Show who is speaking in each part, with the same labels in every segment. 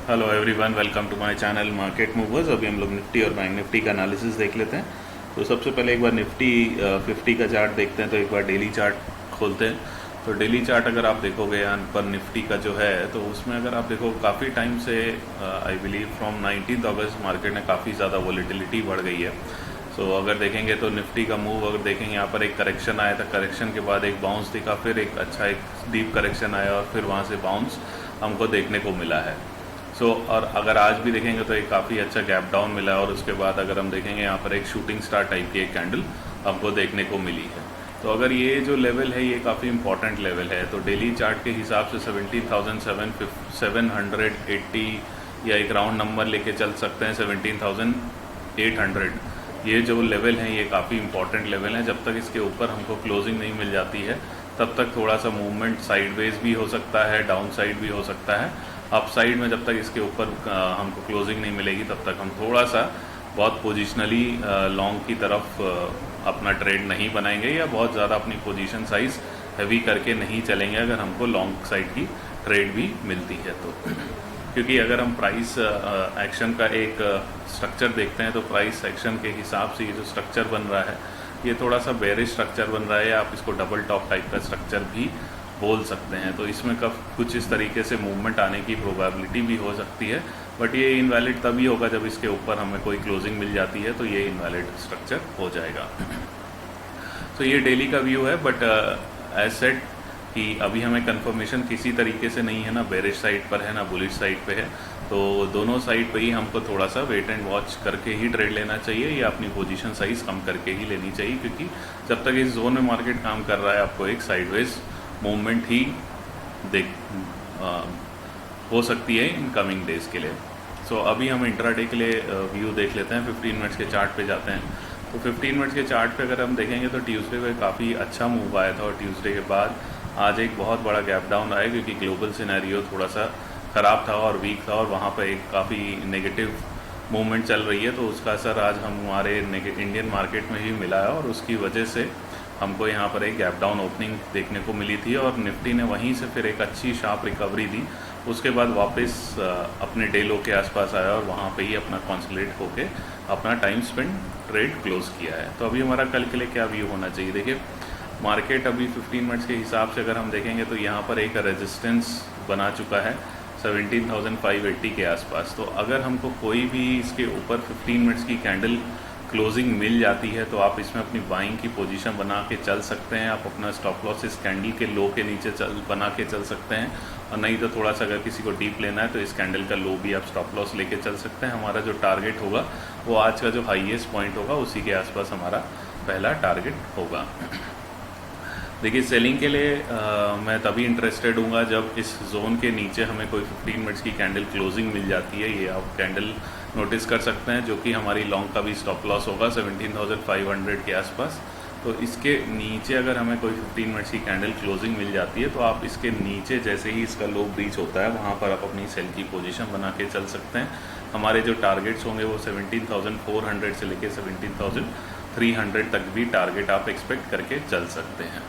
Speaker 1: Hello everyone, welcome to my channel market movers. अभी हम लोग निफ्टी और बैंक निफ्टी का एनालिसिस देख लेते हैं। तो सबसे पहले एक बार निफ्टी 50 का चार्ट देखते हैं। तो एक बार डेली चार्ट खोलते हैं। तो डेली चार्ट अगर आप देखोगे यहाँ पर निफ्टी का जो है, तो उसमें अगर आप देखो काफ़ी टाइम से I believe from 19 August market में काफ़ी ज़्यादा वॉलीटिलिटी बढ़ गई है। सो अगर देखेंगे तो निफ्टी का मूव अगर देखेंगे, यहाँ पर एक करेक्शन आया था, करेक्शन के बाद एक बाउंस दिखा, फिर एक अच्छा एक डीप करेक्शन आया और फिर वहाँ से बाउंस हमको देखने को मिला है। और अगर आज भी देखेंगे तो एक काफ़ी अच्छा गैप डाउन मिला है और उसके बाद अगर हम देखेंगे यहाँ पर एक शूटिंग स्टार टाइप की एक कैंडल हमको देखने को मिली है। तो अगर ये जो लेवल है ये काफ़ी इंपॉर्टेंट लेवल है, तो डेली चार्ट के हिसाब से 17,780 या एक राउंड नंबर लेके चल सकते हैं 17,800। ये जो लेवल है ये काफ़ी इंपॉर्टेंट लेवल है। जब तक इसके ऊपर हमको क्लोजिंग नहीं मिल जाती है तब तक थोड़ा सा मूवमेंट साइडवेज भी हो सकता है, डाउन साइड भी हो सकता है। अप साइड में जब तक इसके ऊपर हमको क्लोजिंग नहीं मिलेगी तब तक हम थोड़ा सा बहुत पोजिशनली लॉन्ग की तरफ अपना ट्रेड नहीं बनाएंगे या बहुत ज़्यादा अपनी पोजीशन साइज हैवी करके नहीं चलेंगे अगर हमको लॉन्ग साइड की ट्रेड भी मिलती है तो। क्योंकि अगर हम प्राइस एक्शन का एक स्ट्रक्चर देखते हैं तो प्राइस एक्शन के हिसाब से ये जो स्ट्रक्चर बन रहा है ये थोड़ा सा बेरिश स्ट्रक्चर बन रहा है, या आप इसको डबल टॉप टाइप का स्ट्रक्चर भी बोल सकते हैं। तो इसमें कब कुछ इस तरीके से मूवमेंट आने की प्रोबेबिलिटी भी हो सकती है, बट ये इनवैलिड तभी होगा जब इसके ऊपर हमें कोई क्लोजिंग मिल जाती है, तो ये इनवैलिड स्ट्रक्चर हो जाएगा। तो ये डेली का व्यू है, बट एज सेड कि अभी हमें कंफर्मेशन किसी तरीके से नहीं है, ना बेरिश साइड पर है ना बुलिश साइड पे है। तो दोनों साइड पे ही हमको थोड़ा सा वेट एंड वॉच करके ही ट्रेड लेना चाहिए या अपनी पोजीशन साइज कम करके ही लेनी चाहिए, क्योंकि जब तक इस जोन में मार्केट काम कर रहा है आपको एक साइडवेज मूवमेंट ही हो सकती है इन कमिंग डेज के लिए। सो अभी हम इंट्राडे के लिए व्यू देख लेते हैं। 15 मिनट्स के चार्ट पे जाते हैं। तो 15 मिनट्स के चार्ट पे अगर हम देखेंगे तो ट्यूसडे पे काफ़ी अच्छा मूव आया था और ट्यूसडे के बाद आज एक बहुत बड़ा गैप डाउन आया, क्योंकि ग्लोबल सिनेरियो थोड़ा सा ख़राब था और वीक था और वहाँ पर एक काफ़ी नेगेटिव मूवमेंट चल रही है। तो उसका असर आज हमारे इंडियन मार्केट में भी मिला है और उसकी वजह से हमको यहाँ पर एक गैप डाउन ओपनिंग देखने को मिली थी और निफ्टी ने वहीं से फिर एक अच्छी शार्प रिकवरी दी। उसके बाद वापस अपने डे लो के आसपास आया और वहाँ पे ही अपना कॉन्सोलिडेट होके अपना टाइम स्पेंड ट्रेड क्लोज किया है। तो अभी हमारा कल के लिए क्या व्यू होना चाहिए? देखिए, मार्केट अभी 15 मिनट्स के हिसाब से अगर हम देखेंगे तो यहाँ पर एक रेजिस्टेंस बना चुका है 17,580 के आसपास। तो अगर हमको कोई भी इसके ऊपर 15 मिनट्स की कैंडल क्लोजिंग मिल जाती है तो आप इसमें अपनी बाइंग की पोजीशन बना के चल सकते हैं। आप अपना स्टॉप लॉस इस कैंडल के लो के नीचे बना के चल सकते हैं, और नहीं तो थोड़ा सा अगर किसी को डीप लेना है तो इस कैंडल का लो भी आप स्टॉप लॉस लेके चल सकते हैं। हमारा जो टारगेट होगा वो आज का जो हाईएस्ट पॉइंट होगा उसी के आसपास हमारा पहला टारगेट होगा। देखिए, सेलिंग के लिए मैं तभी इंटरेस्टेड हूँ जब इस जोन के नीचे हमें कोई 15 मिनट्स की कैंडल क्लोजिंग मिल जाती है। ये आप कैंडल नोटिस कर सकते हैं, जो कि हमारी लॉन्ग का भी स्टॉप लॉस होगा 17,500 के आसपास। तो इसके नीचे अगर हमें कोई 15 मिनट्स की कैंडल क्लोजिंग मिल जाती है तो आप इसके नीचे जैसे ही इसका लो ब्रीच होता है वहाँ पर आप अपनी सेल की पोजीशन बना के चल सकते हैं। हमारे जो टारगेट्स होंगे वो 17,400 से लेकर 17,300 तक भी टारगेट आप एक्सपेक्ट करके चल सकते हैं।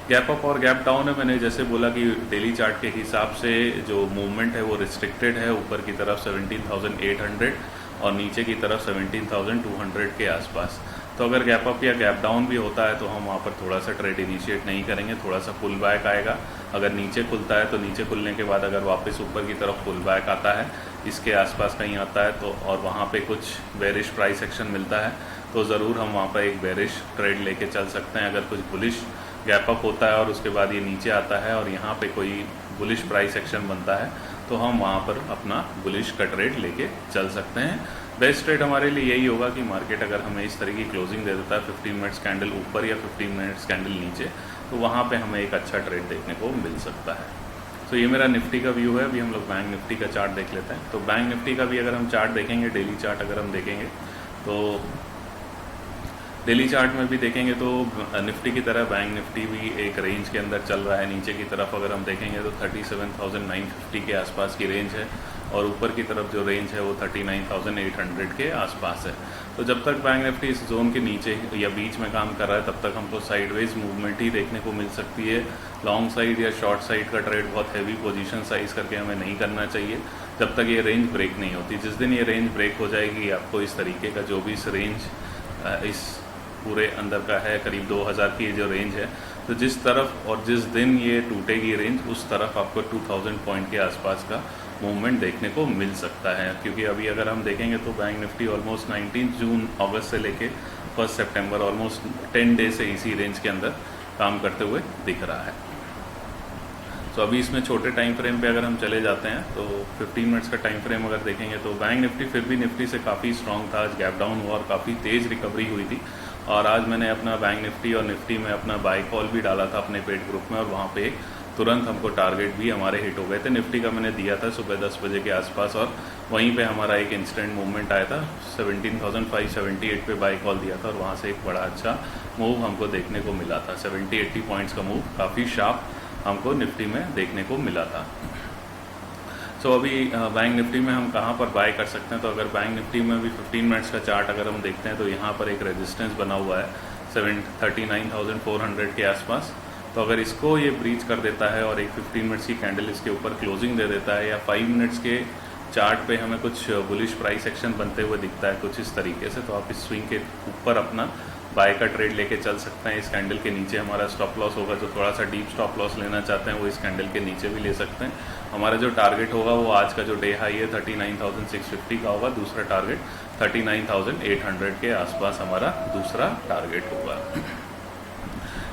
Speaker 1: गैप अप और गैप डाउन है, मैंने जैसे बोला कि डेली चार्ट के हिसाब से जो मूवमेंट है वो रिस्ट्रिक्टेड है, ऊपर की तरफ 17,800 और नीचे की तरफ 17,200 के आसपास। तो अगर गैप अप या गैप डाउन भी होता है तो हम वहाँ पर थोड़ा सा ट्रेड इनिशिएट नहीं करेंगे, थोड़ा सा पुल बैक आएगा। अगर नीचे खुलता है तो नीचे खुलने के बाद अगर वापस ऊपर की तरफ पुल बैक आता है, इसके आसपास कहीं आता है तो, और वहाँ पे कुछ बेरिश प्राइस एक्शन मिलता है तो ज़रूर हम वहाँ पर एक बेरिश ट्रेड लेके चल सकते हैं। अगर कुछ बुलिश गैप अप होता है और उसके बाद ये नीचे आता है और यहाँ पे कोई बुलिश प्राइस एक्शन बनता है तो हम वहाँ पर अपना बुलिश का ट्रेड लेके चल सकते हैं। बेस्ट ट्रेड हमारे लिए यही होगा कि मार्केट अगर हमें इस तरह की क्लोजिंग दे देता है 15 मिनट्स कैंडल ऊपर या 15 मिनट्स कैंडल नीचे, तो वहाँ पे हमें एक अच्छा ट्रेड देखने को मिल सकता है। तो ये मेरा निफ्टी का व्यू है। अभी हम लोग बैंक निफ्टी का चार्ट देख लेते हैं। तो बैंक निफ्टी का भी अगर हम चार्ट देखेंगे, डेली चार्ट अगर हम देखेंगे तो डेली चार्ट में भी देखेंगे तो निफ्टी की तरह बैंक निफ्टी भी एक रेंज के अंदर चल रहा है। नीचे की तरफ अगर हम देखेंगे तो 37,950 के आसपास की रेंज है और ऊपर की तरफ जो रेंज है वो 39,800 के आसपास है। तो जब तक बैंक निफ्टी इस जोन के नीचे या बीच में काम कर रहा है तब तक हमको साइडवेज मूवमेंट ही देखने को मिल सकती है। लॉन्ग साइड या शॉर्ट साइड का ट्रेड बहुत हैवी पोजीशन साइज करके हमें नहीं करना चाहिए जब तक ये रेंज ब्रेक नहीं होती। जिस दिन ये रेंज ब्रेक हो जाएगी आपको इस तरीके का जो भी इस रेंज इस पूरे अंदर का है करीब 2000 की ये जो रेंज है, तो जिस तरफ और जिस दिन ये टूटेगी रेंज उस तरफ आपको 2000 पॉइंट के आसपास का मूवमेंट देखने को मिल सकता है। क्योंकि अभी अगर हम देखेंगे तो बैंक निफ्टी ऑलमोस्ट 19 जून अगस्त से लेके 1 सितंबर ऑलमोस्ट 10 डे से इसी रेंज के अंदर काम करते हुए दिख रहा है। तो अभी इसमें छोटे टाइम फ्रेम पे अगर हम चले जाते हैं तो 15 मिनट्स का टाइम फ्रेम अगर देखेंगे तो बैंक निफ्टी फिर भी निफ्टी से काफ़ी स्ट्रॉन्ग था। आज गैप डाउन हुआ और काफ़ी तेज़ रिकवरी हुई थी। और आज मैंने अपना बैंक निफ्टी और निफ्टी में अपना बाय कॉल भी डाला था अपने पेड ग्रुप में और वहाँ पे तुरंत हमको टारगेट भी हमारे हिट हो गए थे। निफ्टी का मैंने दिया था सुबह 10 बजे के आसपास और वहीं पे हमारा एक इंस्टेंट मूवमेंट आया था। 17,578 पे बाय कॉल दिया था और वहाँ से एक बड़ा अच्छा मूव हमको देखने को मिला था। 70-80 पॉइंट्स का मूव काफ़ी शार्प हमको निफ्टी में देखने को मिला था। सो अभी बैंक निफ्टी में हम कहाँ पर बाय कर सकते हैं, तो अगर बैंक निफ्टी में भी 15 मिनट्स का चार्ट अगर हम देखते हैं तो यहाँ पर एक रेजिस्टेंस बना हुआ है 39,400 के आसपास। तो अगर इसको ये ब्रीच कर देता है और एक 15 मिनट्स की कैंडल इसके ऊपर क्लोजिंग दे देता है या 5 मिनट्स के चार्ट पे हमें कुछ बुलिश प्राइस एक्शन बनते हुए दिखता है कुछ इस तरीके से, तो आप इस स्विंग के ऊपर अपना बाय का ट्रेड लेके चल सकते हैं। इस कैंडल के नीचे हमारा स्टॉप लॉस होगा, जो थोड़ा सा डीप स्टॉप लॉस लेना चाहते हैं वो इस कैंडल के नीचे भी ले सकते हैं। हमारा जो टारगेट होगा वो आज का जो डे हाई है 39,650 का होगा। दूसरा टारगेट 39,800 के आसपास हमारा दूसरा टारगेट होगा।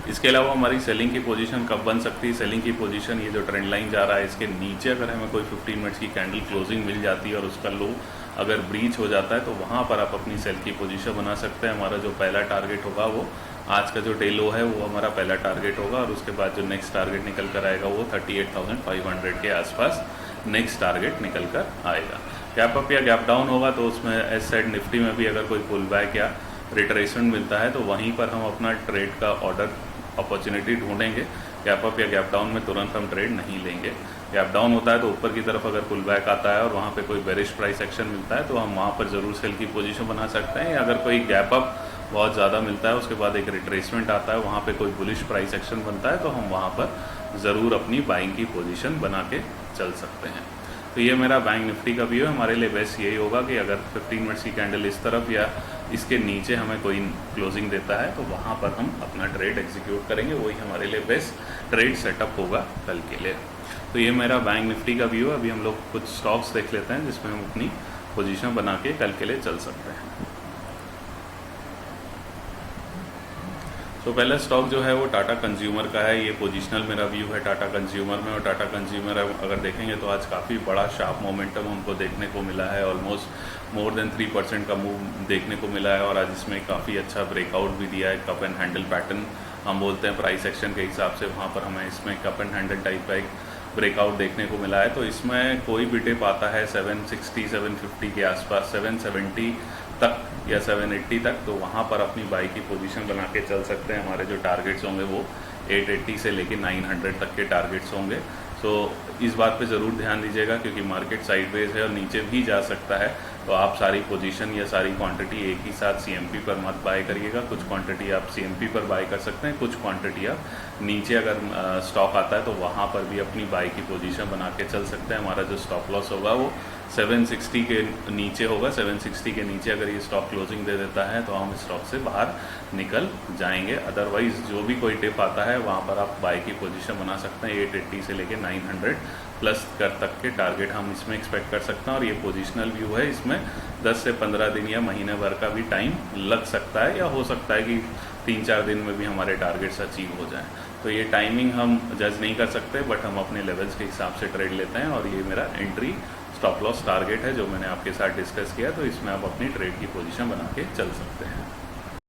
Speaker 1: इसके अलावा हमारी सेलिंग की पोजीशन कब बन सकती है? सेलिंग की पोजीशन ये जो ट्रेंड लाइन जा रहा है इसके नीचे अगर हमें कोई 15 मिनट्स की कैंडल क्लोजिंग मिल जाती है और उसका लो अगर ब्रीच हो जाता है तो वहाँ पर आप अपनी सेल की पोजीशन बना सकते हैं। हमारा जो पहला टारगेट होगा वो आज का जो डे लो है वो हमारा पहला टारगेट होगा और उसके बाद जो नेक्स्ट टारगेट निकल कर आएगा वो 38,500 के आसपास नेक्स्ट टारगेट निकल कर आएगा। गैप अप या गैप डाउन होगा तो उसमें एस साइड निफ्टी में भी अगर कोई पुल बैक या रिट्रेसमेंट मिलता है तो वहीं पर हम अपना ट्रेड का ऑर्डर अपॉर्चुनिटी ढूंढेंगे। गैप अप या गैप डाउन में तुरंत हम ट्रेड नहीं लेंगे। गैप डाउन होता है तो ऊपर की तरफ अगर पुल बैक आता है और वहाँ पे कोई बेरिश प्राइस एक्शन मिलता है तो हम वहाँ पर ज़रूर सेल की पोजीशन बना सकते हैं। या अगर कोई गैप अप बहुत ज़्यादा मिलता है उसके बाद एक रिट्रेसमेंट आता है, वहाँ पे कोई बुलिश प्राइस एक्शन बनता है तो हम वहाँ पर ज़रूर अपनी बाइंग की पोजीशन बना के चल सकते हैं। तो ये मेरा बैंक निफ्टी का व्यू है। हमारे लिए बेस्ट यही होगा कि अगर 15 मिनट्स की कैंडल इस तरफ या इसके नीचे हमें कोई क्लोजिंग देता है तो वहाँ पर हम अपना ट्रेड एग्जीक्यूट करेंगे। वही हमारे लिए बेस्ट ट्रेड सेटअप होगा कल के लिए। तो ये मेरा बैंक निफ्टी का व्यू है। अभी हम लोग कुछ स्टॉक्स देख लेते हैं जिसमें हम अपनी पोजीशन बना के कल के लिए चल सकते हैं। तो पहला स्टॉक जो है वो टाटा कंज्यूमर का है। ये पोजिशनल मेरा व्यू है टाटा कंज्यूमर में। और टाटा कंज्यूमर अगर देखेंगे तो आज काफ़ी बड़ा शार्प मोमेंटम हमको देखने को मिला है। ऑलमोस्ट मोर देन 3% का मूव देखने को मिला है और आज इसमें काफ़ी अच्छा ब्रेकआउट भी दिया है। कप एंड हैंडल पैटर्न हम बोलते हैं प्राइस एक्शन के हिसाब से, वहाँ पर हमें इसमें कप एंड हैंडल टाइप का एक ब्रेकआउट देखने को मिला है। तो इसमें कोई भी टिप आता है 760 750 के आसपास, 770 तक या 780 तक, तो वहाँ पर अपनी बाई की पोजीशन बना के चल सकते हैं। हमारे जो टारगेट्स होंगे वो 880 से लेके 900 तक के टारगेट्स होंगे। सो इस बात पे ज़रूर ध्यान दीजिएगा क्योंकि मार्केट साइडवेज है और नीचे भी जा सकता है। तो आप सारी पोजीशन या सारी क्वांटिटी एक ही साथ सीएमपी पर मत बाय करिएगा। कुछ क्वांटिटी आप सीएमपी पर बाय कर सकते हैं, कुछ क्वांटिटी आप नीचे अगर स्टॉक आता है तो वहाँ पर भी अपनी बाय की पोजीशन बना के चल सकते हैं। हमारा जो स्टॉप लॉस होगा वो 760 के नीचे होगा। 760 के नीचे अगर ये स्टॉक क्लोजिंग दे देता है तो हम स्टॉक से बाहर निकल जाएंगे। अदरवाइज जो भी कोई टिप आता है वहाँ पर आप बाय की पोजीशन बना सकते हैं। 880 से लेके 900 प्लस तक के टारगेट हम इसमें एक्सपेक्ट कर सकते हैं। और ये पोजिशनल व्यू है, इसमें 10 से 15 दिन या महीने भर का भी टाइम लग सकता है या हो सकता है कि 3-4 दिन में भी हमारे टारगेट्स अचीव हो जाएं। तो ये टाइमिंग हम जज नहीं कर सकते, बट हम अपने लेवल्स के हिसाब से ट्रेड लेते हैं। और ये मेरा एंट्री स्टॉप लॉस टारगेट है जो मैंने आपके साथ डिस्कस किया। तो इसमें आप अपनी ट्रेड की पोजीशन बना के चल सकते हैं।